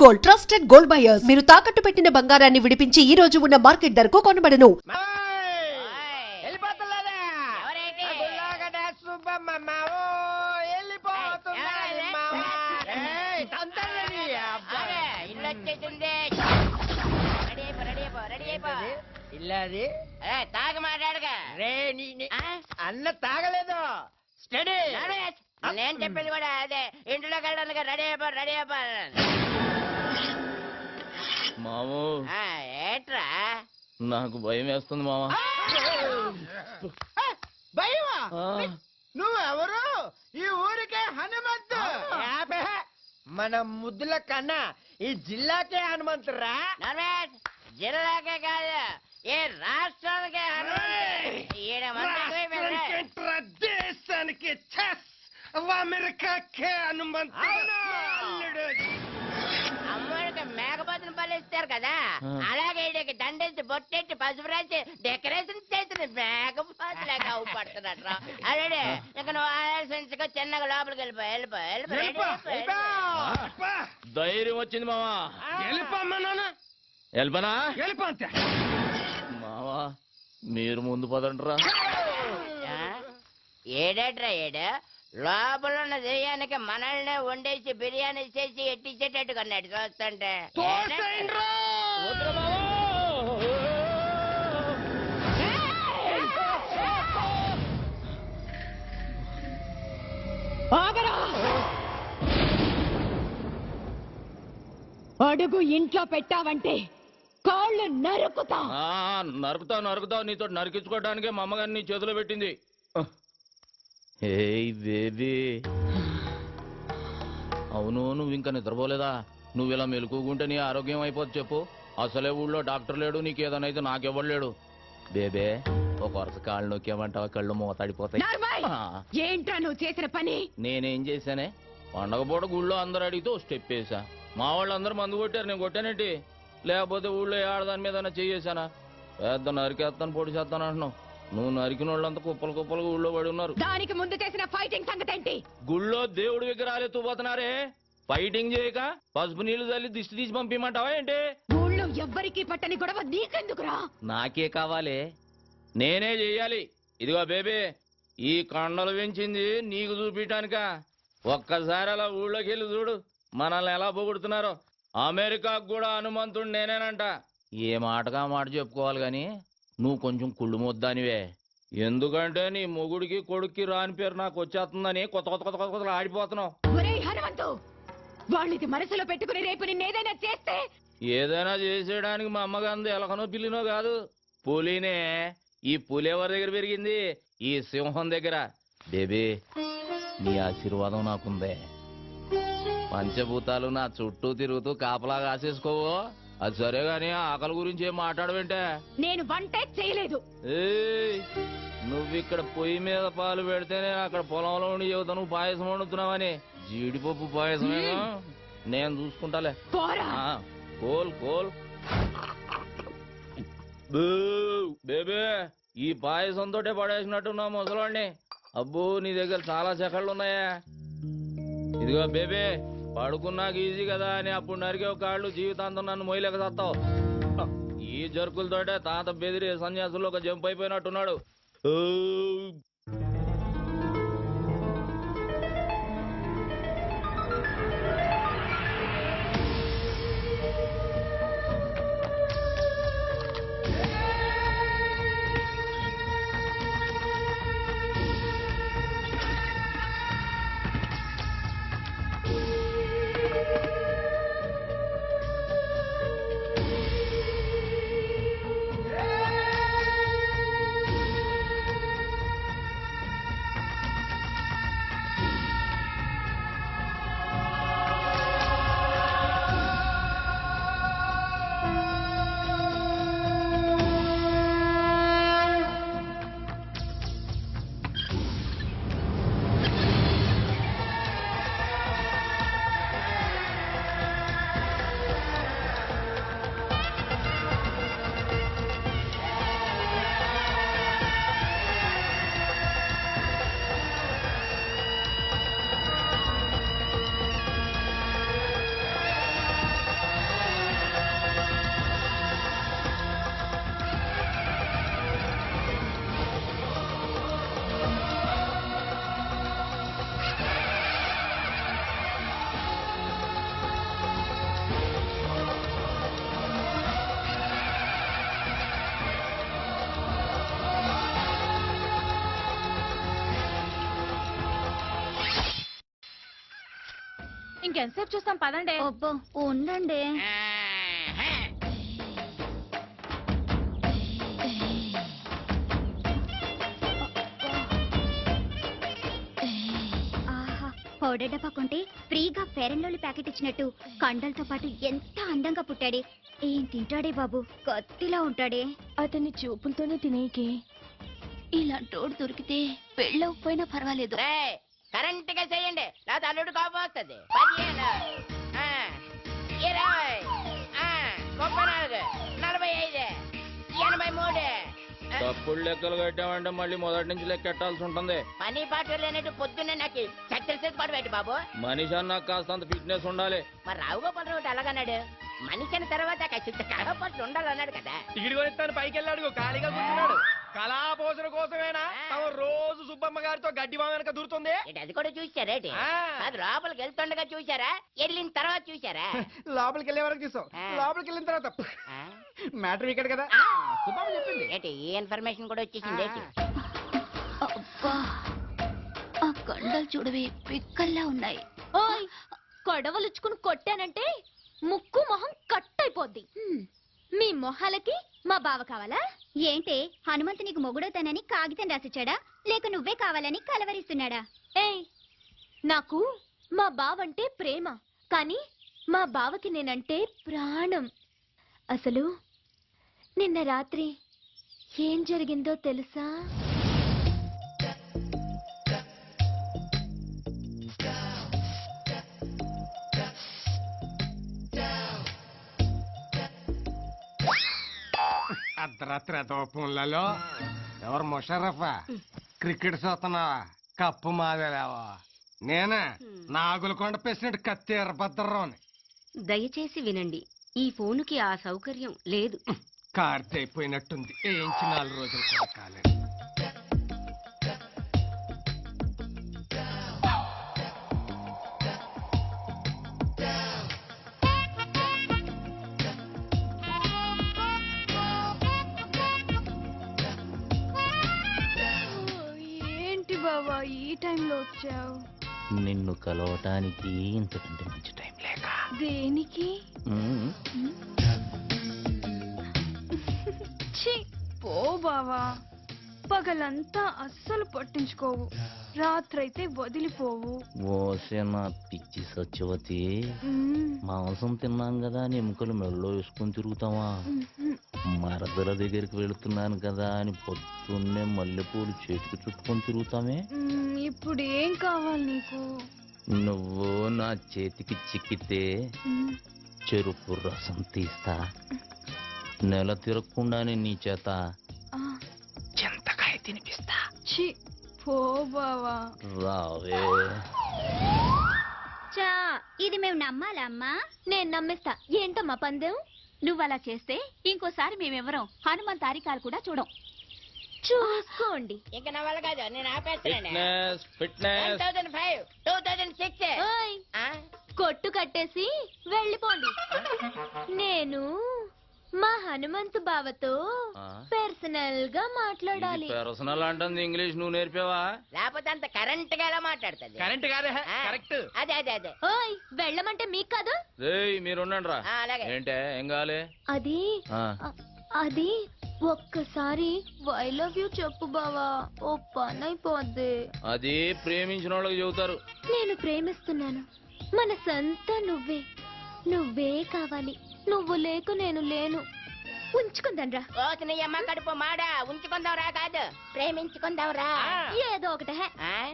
Gold trusted gold buyers. మీరు తాకట్టు పెట్టిన బంగారాన్ని విడిపించి ఈ రోజు ఉన్న మార్కెట్ ధరకు కొనబడను. తాగ మాట్లాడగా అన్న తాగలేదు. స్టడీ నేను చెప్పింది కూడా అదే. ఇంట్లోకి వెళ్ళడానికి రెడీ అయిపో. మామూ ఏట్రా నాకు భయం వేస్తుంది మామ. భయమా? నువ్వెవరు? ఈ ఊరికే హనుమంతు. మన ముద్దుల కన్నా ఈ జిల్లాకే హనుమంతురా. జిల్లాకే కాదు, ఏ రాష్ట్రానికే దేశానికి అమెరికాకే హనుమంతు. అమ్మడికి మేకపోతుని పలిస్తారు కదా, అలాగే ఈడికి దండేసి బొట్టెట్టి పసుపు రాసి డెకరేషన్ చేసిన మేకపోతులాగా అవుపడుతున్నట్రా. అదే ఇక నువ్వు ఆలోచించుకో, చిన్నగా లోపలికి వెళ్ళిపో. ధైర్యం వచ్చింది మావా. వెళ్ళిపోనా మావా, మీరు ముందు పదండ్రా. ఏడేట్రా లోపల ఉన్న దెయ్యానికి మనల్ని వండేసి బిర్యానీ చేసి ఎట్టించేటట్టు కొన్నాడు చూస్తుంటే. అడుగు ఇంట్లో పెట్టావంటే కాళ్ళు నరుకుతావు. నరుకుతావు. నీతో నరికించుకోవడానికే మా అమ్మగారిని నీ చేతిలో పెట్టింది. ఏయ్ బేబీ, అవును నువ్వు ఇంకా నిద్రపోలేదా? నువ్వు ఇలా మెలుకుంటే నీ ఆరోగ్యం అయిపోద్ది చెప్పు. అసలే ఊళ్ళో డాక్టర్ లేడు, నీకేదనైతే నాకెవ్వలేడు. బేబే, ఒక వరుస కాళ్ళు నొక్కేమంటావా కళ్ళు మూతాడిపోతాయి. ఏంట్రా నువ్వు చేసిన పని? నేనేం చేశానే? పండగ పూట ఊళ్ళో అందరూ అడిగితే స్టెప్ వేసా. మా వాళ్ళు అందరూ మందు కొట్టారు, నేను కొట్టానేంటి? లేకపోతే ఊళ్ళో ఆడదాని మీద చేసానా? పెద్ద నరికేస్తాను పొడి చేస్తాను అంటున్నావు. నువ్వు నరికిన వాళ్ళంతా కుప్పలుగా ఊళ్ళో పడి ఉన్నారు. దానికి ముందు చేసిన ఫైటింగ్ సంగతి ఏంటి? గుళ్ళో దేవుడి విగ్రహాలు ఎత్తుపోతున్నారే, ఫైటింగ్ చేయక పసుపు నీళ్లు చల్లి దిష్టి తీసి పంపిమంటావా ఏంటి? ఊళ్ళో ఎవ్వరికి పట్టని గొడవ నీకెందుకురా? నాకే కావాలి, నేనే చెయ్యాలి. ఇదిగో బేబీ, ఈ కండలు పెంచింది నీకు చూపించడానిక. ఒక్కసారి అలా ఊళ్ళోకి వెళ్ళి చూడు, మనల్ని ఎలా పొగుడుతున్నారో. అమెరికాకు కూడా హనుమంతుడు నేనేనంట. ఏ మాటగా మాట చెప్పుకోవాలి గాని నువ్వు కొంచెం కుళ్ళు మొద్దానివే. ఎందుకంటే నీ మొగుడికి కొడుక్కి రాని పేరు నాకు వచ్చేస్తుందని కొత్త ఆడిపోతున్నావు. హనుమంతు, వాళ్ళది మనసులో పెట్టుకుని రేపు నిన్నేదైనా చేస్తే? ఏదైనా చేసేయడానికి మా అమ్మగాంది ఎలకనో పిల్లినో కాదు, పులినే. ఈ పులి ఎవరి దగ్గర పెరిగింది? ఈ సింహం దగ్గర. బేబీ, నీ ఆశీర్వాదం నాకుందే. పంచభూతాలు నా చుట్టూ తిరుగుతూ కాపలా కాసేసుకోవో. అది సరే గాని ఆకలి గురించి ఏం మాట్లాడవేంటే? నేను వంటే చేయలేదు. నువ్విక్కడ పొయ్యి మీద పాలు పెడితేనే అక్కడ పొలంలో ఉండి చెబుతా నువ్వు పాయసం వండుతున్నావని. జీడిపప్పు పాయసమేనా? నేను చూసుకుంటాలే. కోల్ బేబే, ఈ పాయసంతో పడేసినట్టున్నా ముసలాడిని. అబ్బో, నీ దగ్గర చాలా చెక్కళ్ళు ఉన్నాయా? ఇదిగో బేబే, పడుకున్నాక ఈజీ కదా అని అప్పుడు నరికే కాళ్ళు జీవితాంతం నన్ను మొయ్యలేక చేస్తావు. ఈ జరుకులతోటే తాత బెదిరి సన్యాసుల్లో ఒక జంప్ అయిపోయినట్టున్నాడు. ఇంకెంతసేపు చూస్తాం పదండి. అబ్బో ఉండండి. ఆహా, పౌడర్ డబ్బా కొంటే ఫ్రీగా ఫెయిర్ అండ్ లవ్లీ ప్యాకెట్ ఇచ్చినట్టు కండలతో పాటు ఎంత అందంగా పుట్టాడే. ఏం తింటాడే బాబు, కత్తిలా ఉంటాడే. అతన్ని చూపులతోనే తినేకి. ఇలాంటోడు దొరికితే పెళ్ళవకపోయినా పర్వాలేదు. కరెంట్ గా చేయండి, లేదా అల్లుడు కోపం వస్తుంది. 15, 20, 34, 45, 83. తప్పుడు లెక్కలు కట్టామంటే మళ్ళీ మొదటి నుంచి లెక్కెట్టాల్సి ఉంటుంది. పని పాట లేనట్టు పొద్దున్నే నాకు చక్కెర పాటు పెట్టి బాబు. మనిషి అన్నాక కాస్తంత ఫిట్నెస్ ఉండాలి. మరి రావుగోపాలరావు అలాగన్నాడు. మనిషి అన్న తర్వాత ఖచ్చితంగా కడపట్లు ఉండాలన్నాడు కదా. టికెట్ కొనిస్తాను పైకి వెళ్ళాడు, ఖాళీగా కూర్చున్నాడు. కళాపోషణ కోసమేనా తమ రోజు సుబ్బమ్మ గారితో గడ్డి వామనక దూరుతుంది. అది కూడా చూసారేటి? అది లోపలికి వెళ్తుండగా చూసారా, వెళ్ళిన తర్వాత చూసారా? లోపలికి వెళ్ళే వరకు చూసాం, లోపలికి వెళ్ళిన తర్వాత మ్యాటర్ ఇక్కడ కదా సుబ్బమ్మ చెప్పింది. ఏంటి ఈ ఇన్ఫర్మేషన్ కూడా వచ్చేసింది ఏంటి? అబ్బా, ఆ కండలు చూడవే పిక్కల్లా ఉన్నాయి. ఓయ్, కొడవలుచ్చుకుని కొట్టానంటే ముక్కు మొహం కట్ అయిపోద్ది. మీ మొహాలకి మా బావ కావాలా? ఏంటే హనుమంతు నీకు మొగుడవుతానని కాగితం రాసిచ్చాడా, లేక నువ్వే కావాలని కలవరిస్తున్నాడా? ఏయ్, నాకు మా బావంటే ప్రేమ, కానీ మా బావకి నేనంటే ప్రాణం. అసలు నిన్న రాత్రి ఏం జరిగిందో తెలుసా? అర్ధరాత్రి దోపంలలో ఎవరు ముషరఫా క్రికెట్ చూస్తున్నావా? కప్పు మాదేలేవా? నేనే నాగులకొండ ప్రెసిడెంట్ కత్తి ఎర్రభద్రరావుని. దయచేసి వినండి, ఈ ఫోనుకి ఆ సౌకర్యం లేదు. కార్తె అయిపోయినట్టుంది, ఏంచి 4 రోజులు కూడా కాలేదు. ఏంటి బావా ఈ టైంలో వచ్చావు? నిన్ను కలవటానికి ఇంతకంటే మంచి టైం లేక. దేనికి? ఛీ, పో బావా. పగలంతా అస్సలు పట్టించుకోవు, రాత్రైతే వదిలిపోవు. ఓసే నా పిచ్చి సత్యవతి, మాంసం తిన్నాం కదా అని ఎముకలు మెడలో వేసుకుని తిరుగుతావా? మరదల దగ్గరికి వెళుతున్నాను కదా అని పొద్దున్నే మల్లెపూలు చేతికి చుట్టుకొని తిరుగుతామే. ఇప్పుడు ఏం కావాలి నీకు? నువ్వు నా చేతికి చిక్కితే చెరుకు రసం తీస్తా, నెల తిరగకుండానే నీ చేత చింతకాయ తినిపిస్తా. ఛీ, పో బావా. రావే. చా, ఇది మేము నమ్మాలా అమ్మా? నేను నమ్మేస్తా. ఏంటమ్మా పందెం? నువ్వలా చేస్తే ఇంకోసారి మేమెవరం హనుమంత్ తారికాలు కూడా చూడం. చూసుకోండి. ఇంకా నా వల్ల కాదు, నేను ఆపేస్తాను. Fitness fitness 2005, 2006. ఓయ్, కొట్టు కట్టేసి వెళ్ళిపోండి. నేను మా హనుమంతు బావతో పర్సనల్ గా మాట్లాడాలి. పర్సనల్ అంటుంది ఇంగ్లీష్ నువ్వు నేర్పావా? లేకపోతే అంత కరెంట్ గా ఎలా మాట్లాడుతుంది? కరెంట్ కాదే, కరెక్ట్. అదే అదే అదే. ఓయ్, వెళ్ళమంటే మీకు కాదు. మీరుండండి రా. అలాగే. ఏంటే ఏం కావాలి? అది అది ఒక్కసారి ఐ లవ్ యూ చెప్పు బావా, ఓ పని అయిపోద్ది. అది ప్రేమించిన వాళ్ళకి చెబుతారు. నేను ప్రేమిస్తున్నాను, మనసంతా నువ్వే, నువ్వే కావాలి. నువ్వు లేకు నేను లేను. ఉంచుకుందాం రా. ఓ నీ అమ్మ కడుపు మాడా, ఉంచుకుందాం రా కాదు, ప్రేమించుకుందాం రా. ఏదో ఒకటే.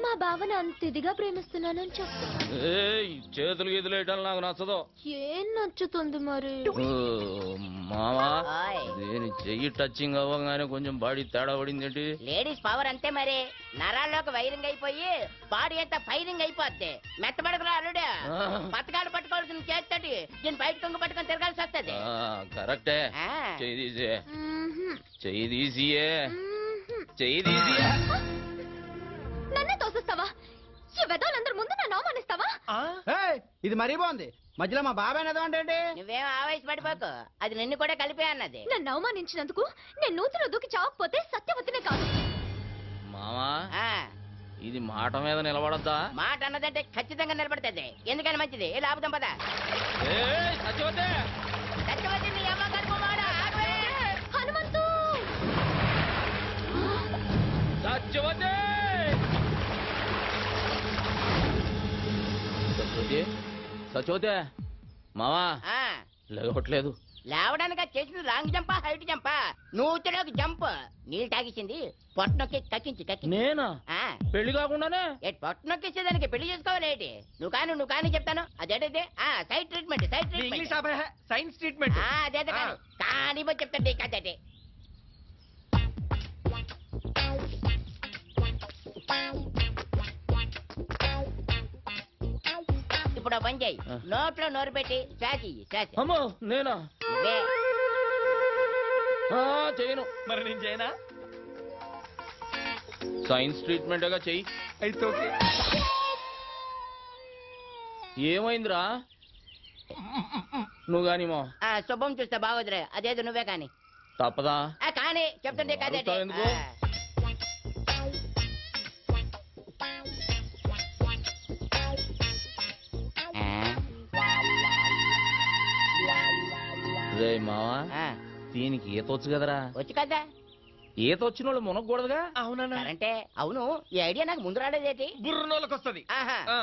మా బావని అంత ఇదిగా ప్రేమిస్తున్నానని చెప్తున్నా. చేతులు గీతులు వేయటం నాకు నచ్చదు. ఏం నచ్చుతుంది మరి? మామా, దీని చెయ్యి టచింగ్ అవ్వగానే కొంచెం బాడీ తేడా పడింది ఏంటి? లేడీస్ పవర్ అంతే మరి, నరాల్లోకి వైరింగ్ అయిపోయి బాడీ అంతా ఫైరింగ్ అయిపోద్ది. మెత్తబడుకురా అల్లుడు, పట్టకాలు పట్టుకోవాల్సిన చేస్తటి దీని బయట కొంగు పట్టుకొని తిరగాల్సి వస్తుంది. కరెక్టే. చెయ్యి తీసే, చెయ్యి తీసియే, చెయ్యి తీసియే. నన్నే తోసిస్తావా? ఈ వెదవులందరి ముందు నన్ను అవమానిస్తావా? ఇది మరీ బాగుంది. మధ్యలో మా బాబాయ్ అంటే నువ్వేం ఆవేశపడిపోకు, అది నిన్ను కూడా కలిపే అన్నది. నన్ను అవమానించినందుకు నేను నూతిలో దూకి చావకపోతే సత్యవతినే కాదు. మామా, ఇది మాట మీద నిలబడద్దా? మాట అన్నదంటే ఖచ్చితంగా నిలబడుతుంది. ఎందుకని మంచిది. ఏ లాభం పద. సత్యవతే సత్యవతి నీ అమ్మ కడుపుమాడ. ఆగవే. హనుమంతు సత్యవతే సత్యవతి సత్యవతే మావా ఆ, లేవట్లేదు. లేవడానికి అది చేసింది లాంగ్ జంపా హైట్ జంపా? నూతులోకి జంప్. నీళ్ళు తాగిసింది పొట్టనొక్కి కక్కించి నేనా? ఆ, పెళ్లి కాకుండానే? పొట్టనొక్కేసేదానికి పెళ్లి చేసుకోవాలేటి? నువ్వు కానీ చెప్తాను. అదేంటే side treatment English science treatment. అదే కానీ చెప్తాండి కదండి. ఇప్పుడు ఓ పని చేయి. నోట్లో నోరు పెట్టి శ్వాస శ్వాస. అమ్మో నేనా? ఇదే. చేయను. మరి నేను చేయనా? సైన్స్ ట్రీట్మెంట్గా చెయ్యి. అయితే ఓకే. ఏమైందిరా? నువ్వు గాని మా శుభం చూస్తే బాగోదురే. అదేదో నువ్వే కాని. తప్పదా? కానీ చెప్తుంటే కదండి. అడుగుతావు ఎందుకు? రే మావా, దీనికి ఈత వచ్చు కదరా? వచ్చు కదా. ఈత వచ్చిన వాళ్ళు మునగకూడదుగా? అవునా? అంటే అవును. ఈ ఐడియా నాకు ముందు రాలేదేటి? బుర్రనోళ్ళకి వస్తుంది. ఆహా.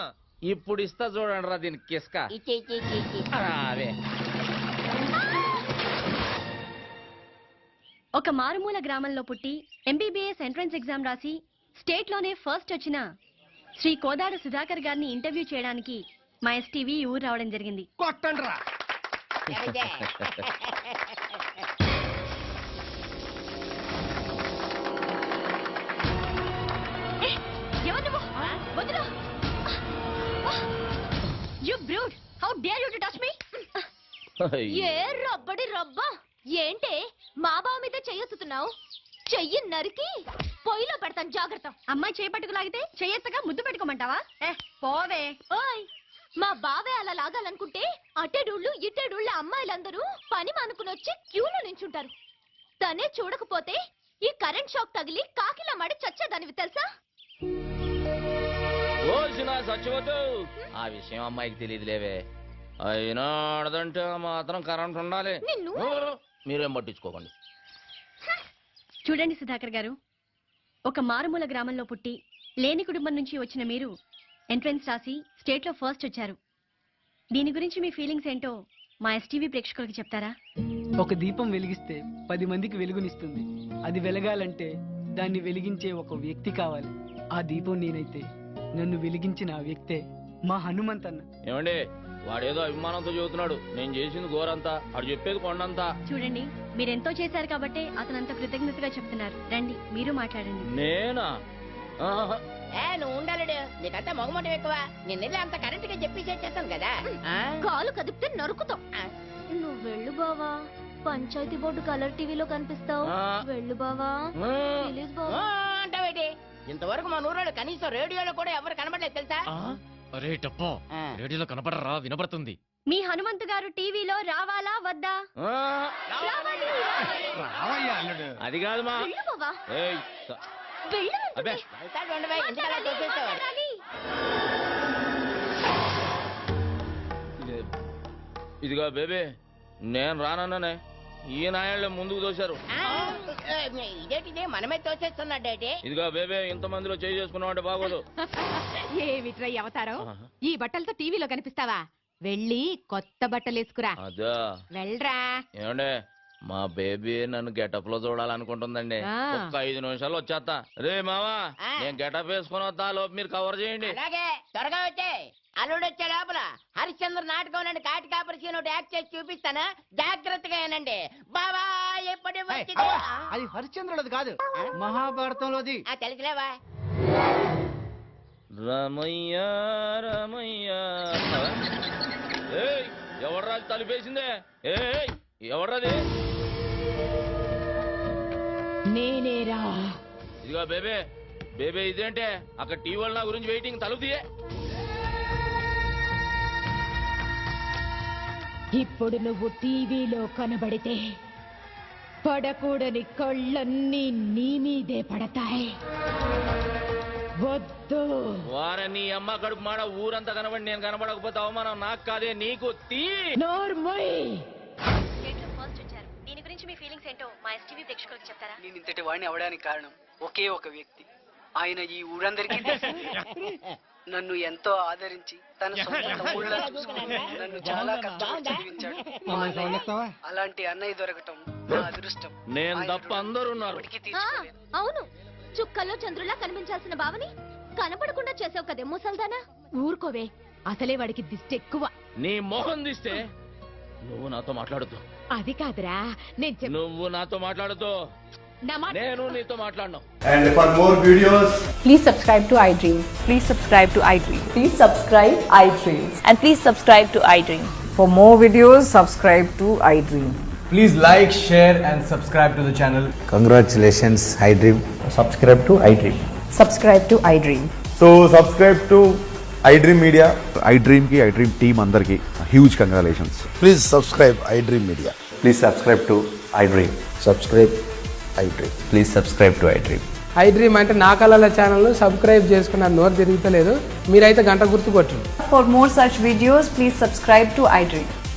ఇప్పుడు ఇస్తా చూడండి రా దీనికి కిస్క. ఇచ్చి. అవే ఒక మారుమూల గ్రామంలో పుట్టి ఎంబీబీఎస్ ఎంట్రన్స్ ఎగ్జామ్ రాసి స్టేట్ లోనే ఫస్ట్ వచ్చిన శ్రీ కోదాడ సుధాకర్ గారిని ఇంటర్వ్యూ చేయడానికి మా ఎస్టీవీ ఊరు రావడం జరిగింది. కొట్టండి రా. ఎవరిదే? ఎవరు నువ్వు? వదిలు. You brute! How dare you to touch me? ఏ రబ్బడి రబ్బా ఏంటే మా బావ మీద చెయ్యొత్తుతున్నావు? చెయ్యి నరికి పొయ్యిలో పెడతాను జాగ్రత్త. అమ్మాయి చేపట్టుకు లాగితే చెయ్యెత్తగా ముద్దు పెట్టుకోమంటావా? పోవే. ఓయ్ మా బావే అలా లాగాలనుకుంటే అటెడూళ్ళు ఇటెడూళ్ళ అమ్మాయిలందరూ పని మానుకుని వచ్చి క్యూలో నించుంటారు. తనే చూడకపోతే ఈ కరెంట్ షాక్ తగిలి కాకిలా మడి చచ్చేదానివి తెలుసా? సచ్చిపోతూ ఆ విషయం అమ్మాయికి తెలియదులేవే. అయినా ఆడదంటే మాత్రం కరెంట్ ఉండాలి. నిన్ను మీరేం పట్టించుకోకండి. చూడండి సుధాకర్ గారు, ఒక మారుమూల గ్రామంలో పుట్టి లేని కుటుంబం నుంచి వచ్చిన మీరు ఎంట్రన్స్ రాసి స్టేట్ లో ఫస్ట్ వచ్చారు. దీని గురించి మీ ఫీలింగ్స్ ఏంటో మా ఎస్టీవీ ప్రేక్షకులకు చెప్తారా? ఒక దీపం వెలిగిస్తే 10 మందికి వెలుగునిస్తుంది. అది వెలగాలంటే దాన్ని వెలిగించే ఒక వ్యక్తి కావాలి. ఆ దీపం నేనైతే నన్ను వెలిగించిన ఆ వ్యక్తే మా హనుమంతన్న. ఏమండి, వాడేదో అభిమానంతో చెబుతున్నాడు. నేను చేసింది ఘోరంతా, వాడు చెప్పేది కొండంతా. చూడండి, మీరెంతో చేశారు కాబట్టి అతనంత కృతజ్ఞతగా చెప్తున్నారు. రండి మీరు మాట్లాడండి. నేనా? నువ్వు ఉండాలడు. నీకంతా మొగమటం ఎక్కువ. నిన్నెళ్ళి అంత కరెంట్ గా చెప్పి చేస్తాను కదా. కాలు కదిపితే నరుకుతాం. నువ్వు వెళ్ళు బావా. పంచాయతీ బోర్డు కలర్ టీవీలో కనిపిస్తావు. వెళ్ళు బావా. ప్లీజ్ బావా. అంటావేటి? ఇంతవరకు మా నూరాడు కనీసం రేడియోలో కూడా ఎవరు కనబడలేదు తెలుసా? అరే టప్పో, రేడియోలో కనపడరా? వినపడుతుంది. మీ హనుమంతు గారు టీవీలో రావాలా వద్దా? అది కాదు మా. వెళ్ళు బావా. ఏయ్, వెళ్ళు అబ్బే వెళ్తాడు ఉండవే. ఎందుకలా చూసేసేవాడు? ఇదిగో బేబీ, నేను రానన్నానే. ఈ నాయాళ్ళే ముందుకు తోశారు. ఇదేంటిదే మనమే తోసేస్తున్నాడేటి? ఇదిగో బేబీ, ఇంతమందిలో చేయి చేసుకున్నామంటే బాగోదు. ఏమిట్రా అవతారం? ఈ బట్టలతో టీవీలో కనిపిస్తావా? వెళ్ళి కొత్త బట్టలు వేసుకురా. అదా వెళ్ళరా. ఏమండే, మా బేబీ నన్ను గెటప్ లో చూడాలనుకుంటుందండి. ఒక్క 5 నిమిషాలు వచ్చేస్తా. రే మావా, నేను గెటప్ వేసుకుని వస్తా. లోపు మీరు కవర్ చేయండి. అలాగే, త్వరగా వచ్చే. అల్లుడు వచ్చే లోపల హరిశ్చంద్ర నాటకం నుండి కాటి కాపరి సీన్ ఒకటి యాక్ట్ చేసి చూపిస్తాను. జాగ్రత్తగా ఏనండి బాబా. ఎప్పటి అది హరిశ్చంద్రులది కాదు, మహాభారతంలోది. తెలుసులేవా? రమయ్య రమయ్య. ఏయ్, ఎవడ్రా తలిపేసిందే? ఏయ్, ఎవడ్రాది? నేనేరా. ఇదిగో బేబే, బేబే ఇదేంటే అక్కడ టీవీ వాళ్ళ నా గురించి వెయిటింగ్. తలుపు తీయే. ఇప్పుడు నువ్వు టీవీలో కనబడితే పడకూడని కళ్ళన్నీ నీ మీదే పడతాయి. వద్దు. వారే నీ అమ్మ కడుపు మాడ ఊరంతా కనబడి నేను కనబడకపోతే అవమానం నాకు కాదే నీకు. తీ నోర్మోయ్. స్టేట్లో ఫస్ట్ వచ్చారు. దీని గురించి మీ ఫీలింగ్స్ ఏంటో మా ఎస్టీవీ ప్రేక్షకులకు చెప్తారా? నేను ఇంతటి వాడిని అవడానికి కారణం ఒకే ఒక వ్యక్తి. ఆయన ఈ ఊరందరికీ తెలుసు. నన్ను ఎంతో ఆదరించి తన సొంత తమ్ముళ్ళ నన్ను చాలా కష్టపడి చదివించాడు. మా అన్నయ్య. అలాంటి అన్నయ్య దొరకటం నా అదృష్టం. నేను తప్ప అందరూ ఉన్నారు. అవును, చుక్కల్లో చంద్రులా కనిపించాల్సిన బావని కనపడకుండా చేసావు కదే ముసల్దానా. ఊరుకోవే, అసలే వాడికి దిష్టి ఎక్కువ. నీ మొహం తీస్తే నువ్వు నాతో మాట్లాడుతూ. అది కాదురా, నేను నువ్వు నాతో మాట్లాడుతూ నేను నీతో మాట్లాడను. And for more videos, please subscribe to iDream. Please subscribe to iDream. Please subscribe iDream. And please subscribe to iDream. For more videos, subscribe to iDream. please like, share and subscribe to the channel. Congratulations, iDream. Subscribe to iDream. Subscribe to iDream. So subscribe to iDream Media. iDream ki iDream team andarki huge congratulations. Please subscribe iDream Media. Please subscribe to iDream. Subscribe iDream. Please subscribe to iDream. iDream అంటే నా కళల channel subscribe చేసుకున్న నోరు తిరుగుతలేదు. మీరైతే గంట గుర్తు కొట్టండి. For more such videos, please subscribe to iDream.